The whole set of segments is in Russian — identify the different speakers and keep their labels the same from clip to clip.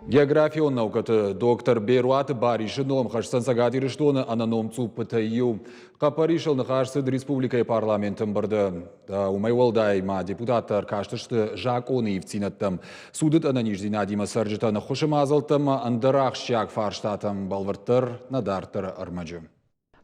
Speaker 1: География наукаты доктор Беруат Баришином хашсан сагатир штоны ананом цупытаю. Капаришал нахашсыд республикой парламентом барды. Умайвалдай ма депутаттар каштышты Жак Ониевцинаттам. Судыт ананиждина Дима Сарджитана хушамазалтам андарах щак фарштатам балвартыр надартыр армаджу.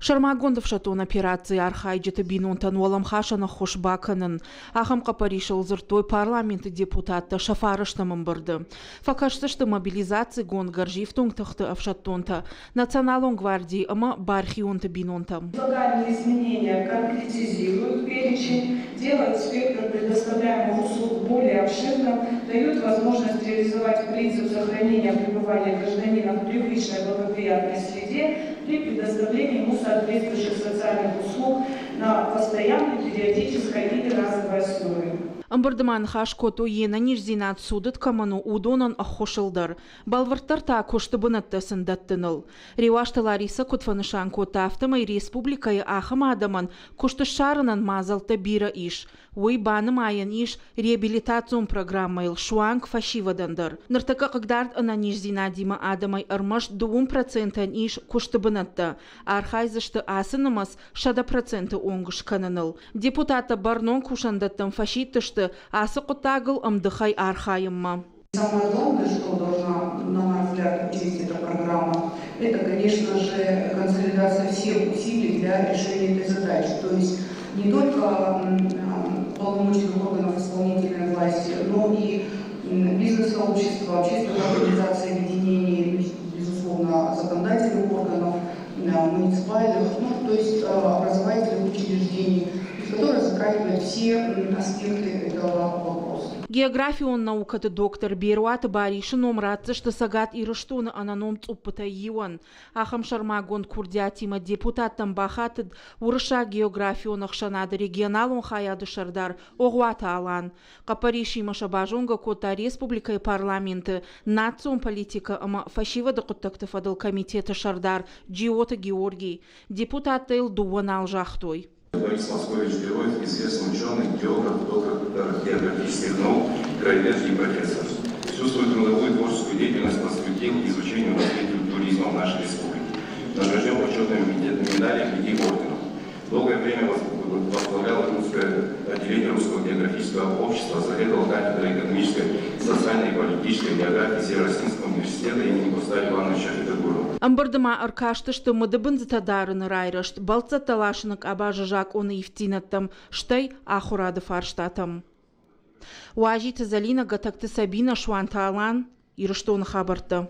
Speaker 2: Шармагондов шатон операции архайджеты бинунтан уалам хашана хушбаканын. Ахам капаришыл зыртой парламенты депутатты шафарыштамын барды. Факашсышты мобилизации гон гаржифтунг тахты авшаттонта. Националон гвардии ама бархионты бинунтам.
Speaker 3: Предлагаемые изменения конкретизируют перечень, делают спектр предоставляемых услуг более обширным, дают возможность реализовать принцип сохранения пребывания гражданина в привычной благоприятной среде при предоставлении ему соответствующих социальных услуг на постоянной, периодической или разовой основе.
Speaker 2: Амбардаман хашкото ена нижзинат судыт каману удонан ахошылдар. Балварттар та коштыбынаттасын даттыныл. Ревашты Лариса Кутфанышанко тафтымай республикай ахам адаман коштышарынан мазалта бира иш. Уй баным айын иш реабилитацион программайл шуанг фашивадандар. Ныртака кагдард ана нижзина дима адамай армаш 2% иш коштыбынатта. Архайзышты асынымас 6% оңгыш кананыл. Депутата Барнон кушандаттан фашиттышты асы кутагыл амдыхай архайымма.
Speaker 4: Самое главное, что должна, на мой взгляд, учесть эта программа, это, конечно же, консолидация всех усилий для решения этой задачи. То есть не только полномочий органов исполнительной власти, но и бизнес-сообщества, общественных организаций, объединений, безусловно, законодательных органов, муниципальных, то есть образовательных учреждений, которые затрагивают все аспекты этого вопроса.
Speaker 2: Географию наукаты доктор Беруат Баришином ратцышты сагат ирыштуны ананом цуппыта юан. Ахам шармагон курдятима депутаттан бахатыд урыша географию нахшанады регионалун хаяды шардар оғуата алан. Капариши машабажонга кота республикай парламенты национ политика ама фашивады құттақты фадыл комитеті шардар Джиота Георгий. Депутат ил дуанал жахтой.
Speaker 5: Борис Москович Героев, известный ученый, географ, доктор географических наук, краеведский профессор. Всю свою трудовую творческую деятельность посвятил изучению и развитию туризма в нашей республике. Награжден почетными медалями и орденом. Долгое время возглавлял русское отделение Русского географического общества, заведовал кафедрой экономической, социальной и политической географии Северо-Российского университета имени Густава Ивановича Федорова.
Speaker 2: Амбардама аркаштышты мыдыбын зытадарыны райрышт, балца талашынық абажы Жак Ониевцинаттам, штай ахурады фарштатам. Уажиты Залина гатакты Сабина шуанталан, ирыштоны хабарты.